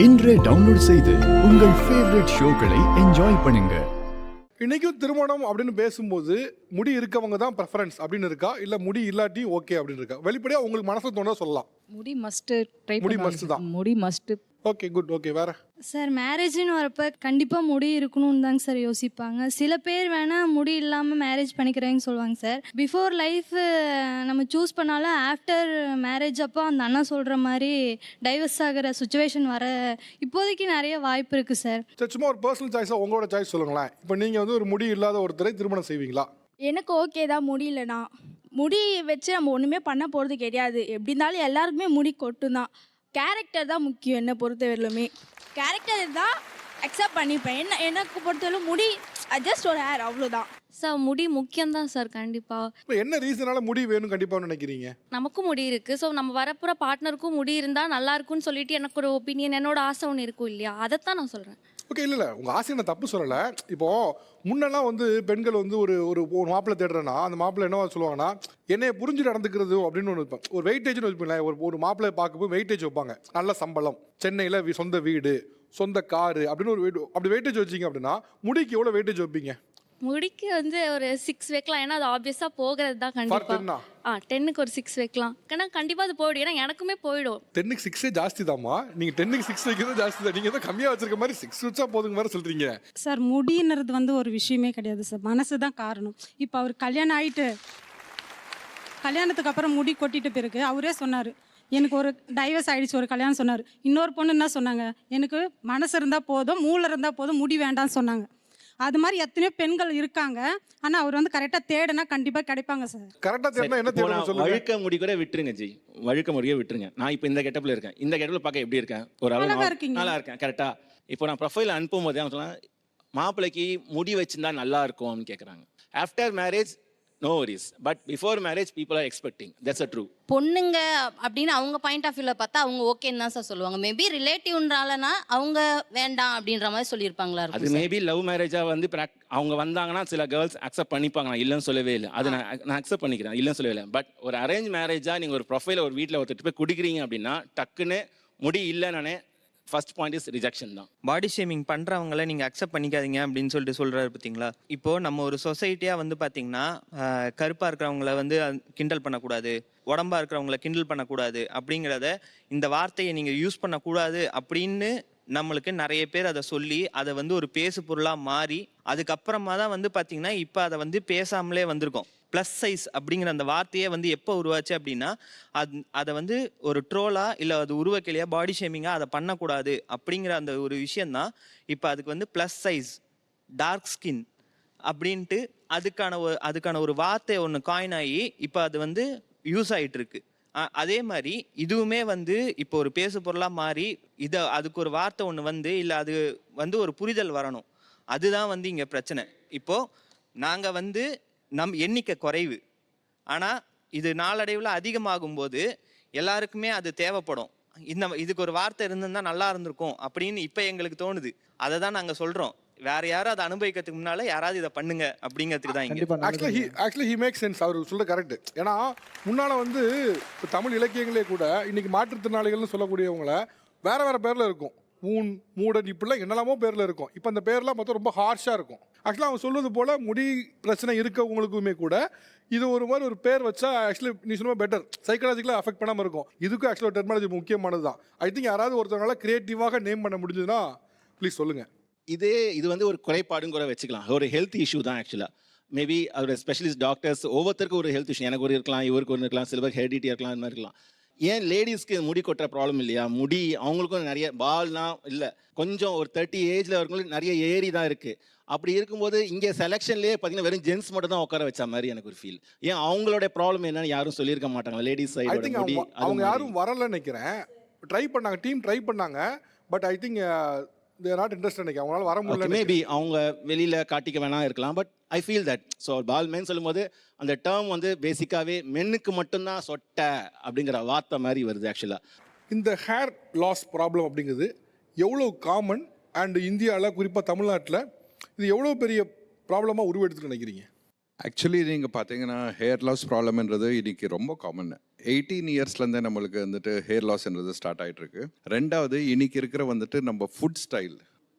இன்றே டவுன்லோட் செய்து உங்கள் ஃபேவரட் ஷோக்களை என்ஜாய் பண்ணுங்க. இன்னைக்கும் திருமணம் அப்படின்னு பேசும்போது முடி இருக்கவங்க தான் ப்ரெஃபரன்ஸ் அப்படின்னு இருக்கா, இல்லை முடி இல்லாட்டி ஓகே அப்படின்னு இருக்கா? வெளிப்படையாக உங்களுக்கு மனசு தோணுதா சொல்லலாம். முடி மஸ்ட் ட்ரை முடி must தான். முடி மஸ்ட். Okay, good. ஓகே, வேற? சார் மேரேஜ்னு வரப்ப கண்டிப்பாக முடி இருக்கணும்னு தாங்க சார் யோசிப்பாங்க. சில பேர் வேணால் முடி இல்லாமல் மேரேஜ் பண்ணிக்கிறேன்னு சொல்லுவாங்க சார். பிஃபோர் லைஃப் நம்ம சூஸ் பண்ணாலும் ஆஃப்டர் மேரேஜ் அப்போ அந்த அண்ணா சொல்கிற மாதிரி டைவர்ஸ் ஆகிற சுச்சுவேஷன் வர இப்போதைக்கு நிறைய வாய்ப்பு இருக்குது சார். சரி, சும்மா ஒரு பர்சனல் சாய்ஸாக உங்களோட சாய்ஸ் சொல்லுங்களேன். இப்போ நீங்கள் வந்து ஒரு முடி இல்லாத ஒருத்தரை திருமணம் செய்வீங்களா? எனக்கு ஓகே தான் முடியலண்ணா. முடி வச்சு நம்ம ஒன்றுமே பண்ண போகிறது கிடையாது. எப்படி இருந்தாலும் எல்லாருக்குமே முடி கொட்டும் தான். கேரக்டர் தான் முக்கியம். என்னை பொறுத்தவரையிலுமே கேரக்டர் தான் அக்செப்ட் பண்ணிப்பேன். எனக்கு பொறுத்தவரையிலும் முடி ஜஸ்ட் ஒரு ஹேர், அவ்வளோதான் சார். முடி முக்கியம்தான் சார். கண்டிப்பாக. இப்போ என்ன ரீசனால முடி வேணும் கண்டிப்பாக நினைக்கிறீங்க? நமக்கும் முடி இருக்குது. ஸோ நம்ம வரப்புற பார்ட்னருக்கும் முடி இருந்தால் நல்லா இருக்கும்னு சொல்லிட்டு எனக்கு ஒரு ஒப்பீனியன், என்னோட ஆசை ஒன்று இருக்கும் இல்லையா, அதைத்தான் நான் சொல்கிறேன். ஓகே, இல்லை உங்கள் ஆசையை நான் தப்பு சொல்லலை. இப்போது முன்னெல்லாம் வந்து பெண்கள் வந்து ஒரு ஒரு ஒரு மாப்பிள்ளை தேடுறேன்னா அந்த மாப்பிள்ளை என்ன சொல்லுவாங்கன்னா, என்னைய புரிஞ்சு நடந்துக்கிறது அப்படின்னு ஒன்று வைப்பேன். ஒரு வெயிட்டேஜ்னு வச்சுப்பீங்களேன். ஒரு மாப்பிள்ளை பார்க்கும்போது வெயிட்டேஜ் வைப்பாங்க. நல்ல சம்பளம், சென்னையில் சொந்த வீடு, சொந்த காரு அப்படின்னு ஒரு அப்படி வெயிட்டேஜ் வச்சிங்க அப்படின்னா முடிக்கு எவ்வளோ வெயிட்டேஜ் வைப்பீங்க? முடிக்கு வந்து ஒரு 6 வைக்கலாம். ஏன்னா அது ஆப்வியஸாக போகிறது தான். கண்டிப்பாக 10க்கு ஒரு 6 வைக்கலாம். ஏன்னா கண்டிப்பாக அது போயிடும். ஏன்னா எனக்குமே போயிடும். 10க்கு 6 ஜாஸ்தி தாம்மா. நீங்கள் 10க்கு 6 வைக்கிறது ஜாஸ்தி தான். நீங்கள் தான் கம்மியாக வச்சிருக்க மாதிரி 6 வச்சா போதுங்க மாதிரி சொல்கிறீங்க. சார் முடின்றது வந்து ஒரு விஷயமே கிடையாது சார். மனசு தான் காரணம். இப்போ அவர் கல்யாணம் ஆகிட்டு கல்யாணத்துக்கு அப்புறம் முடி கொட்டிட்டு பிறகு அவரே சொன்னார், எனக்கு ஒரு டைவர்ஸ் ஆகிடுச்சு, ஒரு கல்யாணம் சொன்னார். இன்னொரு பொண்ணு என்ன சொன்னாங்க, எனக்கு மனசு இருந்தால் போதும், மூளை இருந்தால் போதும், முடி வேண்டாம்னு சொன்னாங்க. அது மாதிரி எத்தனையோ பெண்கள் இருக்காங்க. ஆனால் அவர் வந்து கரெக்டாக தேடினா கண்டிப்பாக கிடைப்பாங்க சார். கரெக்டாக தேடினா என்ன தேடணும் சொல்லுங்க. வழுக்க முடி கூட விட்டுருங்க ஜி, வழுக்க முடியே விட்டுருங்க. நான் இப்போ இந்த கெட்டப்பில் இருக்கேன். இந்த கெட்டப்பில் பார்க்க எப்படி இருக்கேன்? ஒரு அழகா இருக்கீங்க. நல்லா இருக்கேன். கரெக்டாக இப்போ நான் ப்ரொஃபைல் அனுப்பும் போதே அவங்க சொன்னால் மாப்பிள்ளைக்கு முடி வச்சுருந்தா நல்லா இருக்கும்னு கேட்குறாங்க. After marriage no worries, but before marriage people are expecting. That's a true. பொண்ணுங்க அப்படின்னு அவங்க பாயிண்ட் ஆஃப் வியூவில் பார்த்தா அவங்க ஓகேன்னு தான் சார் சொல்லுவாங்க. மேபி ரிலேட்டிவ்ன்றாலனா அவங்க வேண்டாம் அப்படின்ற மாதிரி சொல்லியிருப்பாங்களா? அது மேபி லவ் மேரேஜாக வந்து அவங்க வந்தாங்கன்னா சில கேர்ள்ஸ் அக்செப்ட் பண்ணிப்பாங்க. நான் இல்லைன்னு சொல்லவே இல்லை. அது நான் அக்செப்ட் பண்ணிக்கிறேன், இல்லைன்னு சொல்லவே இல்லை. பட் ஒரு அரேஞ்ச் மேரேஜாக நீங்கள் ஒரு ப்ரொஃபைலை ஒரு வீட்டில் ஒருத்தர் போய் குடிக்கிறீங்க அப்படின்னா டக்குன்னு முடி இல்லைன்னு ஃபர்ஸ்ட் பாயிண்ட் இஸ் ரிஜெக்ஷன் தான். பாடி ஷேமிங் பண்ணுறவங்கள நீங்கள் அக்செப்ட் பண்ணிக்காதீங்க அப்படின்னு சொல்லிட்டு சொல்கிறாரு பார்த்தீங்களா. இப்போது நம்ம ஒரு சொசைட்டியாக வந்து பார்த்திங்கன்னா கருப்பாக இருக்கிறவங்கள வந்து கிண்டல் பண்ணக்கூடாது, உடம்பாக இருக்கிறவங்கள கிண்டல் பண்ணக்கூடாது அப்படிங்கிறத, இந்த வார்த்தையை நீங்கள் யூஸ் பண்ணக்கூடாது அப்படின்னு நம்மளுக்கு நிறைய பேர் அதை சொல்லி அதை வந்து ஒரு பேசு பொருளாக மாறி அதுக்கப்புறமா தான் வந்து பார்த்திங்கன்னா இப்போ அதை வந்து பேசாமலே வந்திருக்கோம். ப்ளஸ் சைஸ் அப்படிங்கிற அந்த வார்த்தையே வந்து எப்போ உருவாச்சு அப்படின்னா அதை வந்து ஒரு ட்ரோலாக இல்லை அது உருவக்கிளையாக பாடி ஷேமிங்காக அதை பண்ணக்கூடாது அப்படிங்கிற அந்த ஒரு விஷயந்தான் இப்போ அதுக்கு வந்து ப்ளஸ் சைஸ், டார்க் ஸ்கின் அப்படின்ட்டு அதுக்கான ஒரு வார்த்தை ஒன்று காயின் ஆகி இப்போ அது வந்து யூஸ் ஆகிட்டு இருக்கு. அதே மாதிரி இதுவுமே வந்து இப்போ ஒரு பேசு பொருளாக மாறி அதுக்கு ஒரு வார்த்தை ஒன்று வந்து இல்லை அது வந்து ஒரு புரிதல் வரணும். அதுதான் வந்து இங்கே பிரச்சனை. இப்போது நாங்கள் வந்து எண்ணிக்கை குறைவு, ஆனால் இது நாளடைவில் அதிகமாகும் போது எல்லாருக்குமே அது தேவைப்படும். இதுக்கு ஒரு வார்த்தை இருந்திருந்தா நல்லா இருந்திருக்கும் அப்படின்னு இப்போ எங்களுக்கு தோணுது. அதை தான் நாங்கள் சொல்கிறோம். வேற யாரும் அதை அனுபவிக்கிறதுக்கு முன்னால யாராவது இதை பண்ணுங்க அப்படிங்கிறதுக்கு தான் இங்கே. Actually he make sense. அவர் சொல்ல கரெக்ட். ஏன்னா முன்னால வந்து தமிழ் இலக்கியங்களே கூட இன்னைக்கு மாற்றுத்திறனாளிகள்னு சொல்லக்கூடியவங்கள வேற வேற பேர்ல இருக்கும். மூன், மூடன், இப்படிலாம் என்னெல்லாமோ பேரில் இருக்கும். இப்போ அந்த பேர்லாம் பார்த்தா ரொம்ப ஹார்ஷாக இருக்கும். ஆக்சுவலாக அவங்க சொல்வது போல் முடி பிரச்சனை இருக்கவங்களுக்குமே கூட இது ஒரு மாதிரி ஒரு பேர் வச்சா ஆக்சுவலி நீ சொன்ன பெட்டர், சைக்காலஜிக்கலாக அஃபெக்ட் பண்ணாமல் இருக்கும். இதுக்கும் ஆக்சுவலாக டெர்மாலஜி முக்கியமானது தான். ஐ திங்க் யாராவது ஒருத்தவங்களால கிரியேட்டிவாக நேம் பண்ண முடிஞ்சதுன்னா ப்ளீஸ் சொல்லுங்கள். இது வந்து ஒரு குறைபாடுன்னு கூட வச்சுக்கலாம். ஒரு ஹெல்த் இஷ்யூ தான் ஆக்சுவலாக. மேபி அவர் ஸ்பெஷலிஸ்ட் டாக்டர்ஸ் ஒவ்வொருத்தருக்கும் ஒரு ஹெல்த் இஷ்யூ, எனக்கு ஒரு இருக்கலாம், இவருக்கு ஒன்று இருக்கலாம், சில பேர் ஹெரிடிட்டி இருக்கலாம், இந்த மாதிரி இருக்கலாம். ஏன் லேடிஸ்க்கு முடி கொட்டுற ப்ராப்ளம் இல்லையா? முடி அவங்களுக்கும் நிறைய பால்லாம் இல்லை, கொஞ்சம் ஒரு 30 ஏஜில் இருக்கவங்களுக்கு நிறைய ஏரி தான் இருக்குது. அப்படி இருக்கும்போது இங்கே செலெக்ஷன்லேயே பார்த்தீங்கன்னா வெறும் ஜென்ஸ் மட்டும் தான் உட்கார வச்ச மாதிரி எனக்கு ஒரு ஃபீல். ஏன் அவங்களோட ப்ராப்ளம் என்னன்னு யாரும் சொல்லியிருக்க மாட்டாங்க லேடிஸ் சைடு. அவங்க யாரும் வரலன்னு நினைக்கிறேன். ட்ரை பண்ணாங்க, டீம் ட்ரை பண்ணாங்க. But I think they are not interested நினைக்கிறேன். அவங்களால வர முடியல. மேபி அவங்க வெளியில் காட்டிக்க வேணாம் இருக்கலாம். But I feel that. So பால் மென் சொல்லும்போது அந்த டேர்ம் வந்து பேசிக்காகவே மென்னுக்கு மட்டும்தான் சொட்டை அப்படிங்கிற வார்த்தை மாதிரி வருது ஆக்சுவலாக. இந்த ஹேர் லாஸ் ப்ராப்ளம் அப்படிங்கிறது எவ்வளோ காமன் அண்ட் இந்தியாவில் குறிப்பாக தமிழ்நாட்டில் இது எவ்வளோ பெரிய ப்ராப்ளமாக உருவெடுத்துன்னு நினைக்கிறீங்க? ஆக்சுவலி நீங்கள் பார்த்தீங்கன்னா ஹேர் லாஸ் ப்ராப்ளம்ன்றது இன்னைக்கு ரொம்ப காமன். 18 இயர்ஸ்லேருந்தே நம்மளுக்கு வந்துட்டு ஹேர் லாஸ்ன்றது ஸ்டார்ட் ஆகிட்டு இருக்கு. ரெண்டாவது இன்னைக்கு இருக்கிற வந்துட்டு நம்ம food style,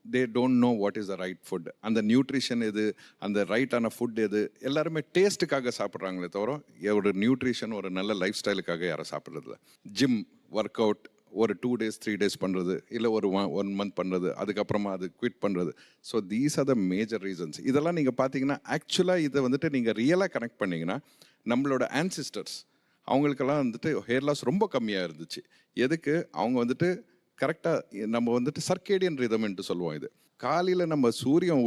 they don't know what is the right foot. அந்த நியூட்ரிஷன் எது, அந்த ரைட்டான ஃபுட் எது, எல்லாருமே டேஸ்ட்டுக்காக சாப்பிட்றாங்களே தவிர ஒரு நியூட்ரிஷன் ஒரு நல்ல லைஃப் ஸ்டைலுக்காக யாரும் சாப்பிட்றதில்ல. ஜிம், ஒர்க் அவுட் ஒரு 2 days 3 days பண்ணுறது, இல்லை ஒரு 1 month பண்ணுறது, அதுக்கப்புறமா அது குவிட் பண்ணுறது. So these are the major reasons. இதெல்லாம் நீங்கள் பார்த்தீங்கன்னா ஆக்சுவலாக இதை வந்துட்டு நீங்கள் ரியலாக கனெக்ட் பண்ணிங்கன்னா நம்மளோட ஆன்சிஸ்டர்ஸ் அவங்களுக்கெல்லாம் வந்துட்டு ஹேர் லாஸ் ரொம்ப கம்மியாக இருந்துச்சு. எதுக்கு? அவங்க வந்துட்டு கரெக்டாக நம்ம வந்துட்டு சர்க்கேடியன் ரிதம்ன்ட்டு சொல்லுவோம். இது காலையில் நம்ம சூரியன்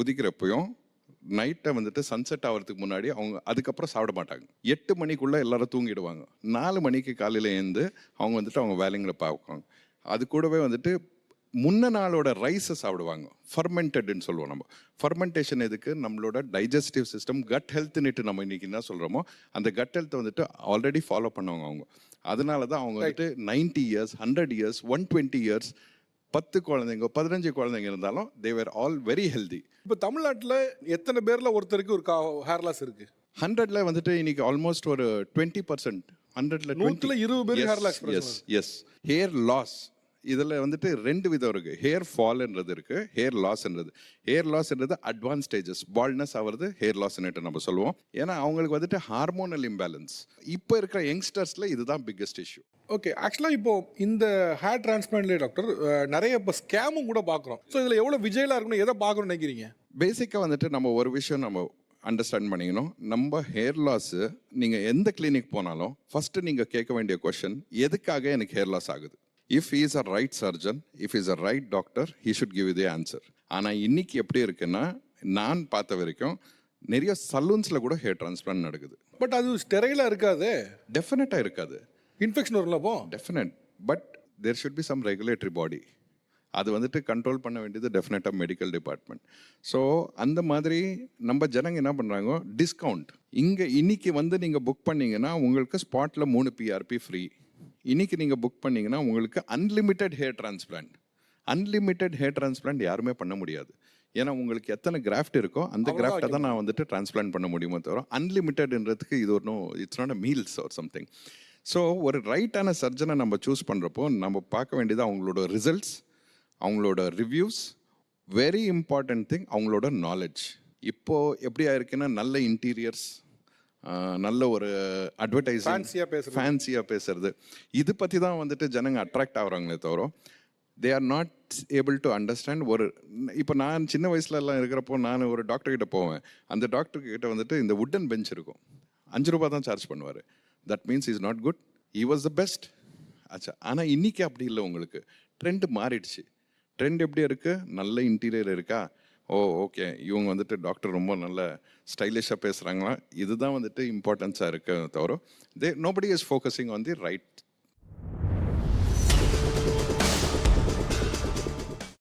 உதிக்கிறப்பையும் நைட்டை வந்துட்டு சன்செட் ஆகிறதுக்கு முன்னாடி அவங்க அதுக்கப்புறம் சாப்பிட மாட்டாங்க. 8 மணிக்குள்ளே எல்லாரும் தூங்கிடுவாங்க. 4 மணிக்கு காலையில் எழுந்து அவங்க வந்துட்டு அவங்க வேலைங்களை பார்ப்பாங்க. அது கூடவே வந்துட்டு முன்ன நாளோட ரைஸை சாப்பிடுவாங்க. ஃபர்மெண்டட்னு சொல்லுவோம் நம்ம. ஃபர்மெண்டேஷன் எதுக்கு? நம்மளோட டைஜஸ்டிவ் சிஸ்டம், கட் ஹெல்த்னுட்டு நம்ம இன்னைக்கு என்ன சொல்கிறோமோ அந்த கட் ஹெல்த்தை வந்துட்டு ஆல்ரெடி ஃபாலோ பண்ணுவாங்க அவங்க. அதனால தான் அவங்க வந்துட்டு 90 years 100 years 120 years 10 குழந்தைங்க 15 குழந்தைங்க இருந்தாலும் they were all very healthy. இப்போ தமிழ்நாட்டில் எத்தனை பேர்ல ஒருத்தருக்கு ஒரு ஹேர் லாஸ் இருக்கு? 100ல வந்துட்டு இன்னைக்கு ஆல்மோஸ்ட் ஒரு 20%. 100ல 20 பேர் hair loss. Yes. Hair loss இதில் வந்துட்டு 2 விதம் இருக்குது. ஹேர் ஃபால்ன்றது இருக்குது, ஹேர் லாஸ்ன்றது. ஹேர் லாஸ்ன்றது அட்வான்ஸ் ஸ்டேஜஸ், பால்ட்னஸ் ஆகிறது ஹேர் லாஸ்ன்னுட்டு நம்ம சொல்லுவோம். ஏன்னா அவங்களுக்கு வந்துட்டு ஹார்மோனல் இம்பேலன்ஸ். இப்போ இருக்கிற யங்ஸ்டர்ஸில் இதுதான் பிக்கஸ்ட் இஷ்யூ. ஓகே, ஆக்சுவலாக இப்போ இந்த ஹேர் டிரான்ஸ்பிளான்ட்லேயே டாக்டர் நிறைய இப்போ ஸ்கேமும் கூட பார்க்குறோம். ஸோ இதில் எவ்வளோ விஜயலாக இருக்கணும், எதை பார்க்கணும்னு நினைக்கிறீங்க? பேசிக்காக வந்துட்டு நம்ம ஒரு விஷயம் நம்ம அண்டர்ஸ்டாண்ட் பண்ணிக்கணும். நம்ம ஹேர் லாஸு நீங்கள் எந்த கிளினிக் போனாலும் ஃபஸ்ட்டு நீங்கள் கேட்க வேண்டிய கொஷின், எதுக்காக எனக்கு ஹேர் லாஸ் ஆகுது? If he is a right surgeon, if he is a right doctor, he should give you the answer. ஆனால் இன்னைக்கு எப்படி இருக்குன்னா, நான் பார்த்த வரைக்கும் நிறைய சலூன்ஸில் கூட ஹேர் டிரான்ஸ்பிளான்ட் நடக்குது. பட் அது ஸ்டெரைலாக இருக்காது. டெஃபினட்டாக இருக்காது. இன்ஃபெக்ஷன் வரும்ல அப்போ? Definite. But there should be some regulatory body. அது வந்துட்டு கண்ட்ரோல் பண்ண வேண்டியது டெஃபினட்டாக மெடிக்கல் டிபார்ட்மெண்ட். ஸோ அந்த மாதிரி நம்ம ஜனங்க என்ன பண்ணுறாங்க, டிஸ்கவுண்ட். இன்னைக்கு வந்து நீங்கள் புக் பண்ணிங்கன்னா உங்களுக்கு ஸ்பாட்டில் 3 PRP ஃப்ரீ. இன்னைக்கு நீங்கள் புக் பண்ணிங்கன்னா உங்களுக்கு unlimited hair transplant. Unlimited hair transplant யாருமே பண்ண முடியாது. ஏன்னா உங்களுக்கு எத்தனை கிராஃப்ட் இருக்கோ அந்த கிராஃப்டை தான் நான் வந்துட்டு டிரான்ஸ்பிளான்ட் பண்ண முடியுமோ தவிர அன்லிமிட்டெட்ன்றதுக்கு இது ஒன்றும் it's not a meals or something. So ஒரு ரைட்டான சர்ஜனை நம்ம சூஸ் பண்ணுறப்போ நம்ம பார்க்க வேண்டியது அவங்களோட ரிசல்ட்ஸ், அவங்களோட ரிவ்யூஸ், வெரி இம்பார்ட்டன்ட் திங் அவங்களோட நாலேஜ். இப்போது எப்படி ஆயிருக்குன்னா நல்ல இன்டீரியர்ஸ், நல்ல ஒரு அட்வர்டைசிங், ஃபேன்சியாக பேசுறது, இது பற்றி தான் வந்துட்டு ஜனங்க அட்ராக்ட் ஆகுறாங்களே தவிர they are not able to understand. இப்போ நான் சின்ன வயசுலலாம் இருக்கிறப்போ நான் ஒரு டாக்டர்கிட்ட போவேன். அந்த டாக்டர்கிட்ட வந்துட்டு இந்த வுட்டன் பெஞ்ச் இருக்கும், 5 ரூபா தான் சார்ஜ் பண்ணுவார். That means is not good, he was the best. ஆச்சா, ஆனால் இன்றைக்கி அப்படி இல்லை. உங்களுக்கு ட்ரெண்ட் மாறிடுச்சு. ட்ரெண்ட் எப்படி இருக்குது? நல்ல இன்டீரியர் இருக்கா, ஓ ஓகே இவங்க வந்துட்டு டாக்டர் ரொம்ப நல்ல ஸ்டைலிஷாக பேசுகிறாங்களா, இதுதான் வந்துட்டு இம்பார்ட்டன்ஸாக இருக்க தவிர nobody is focusing on the right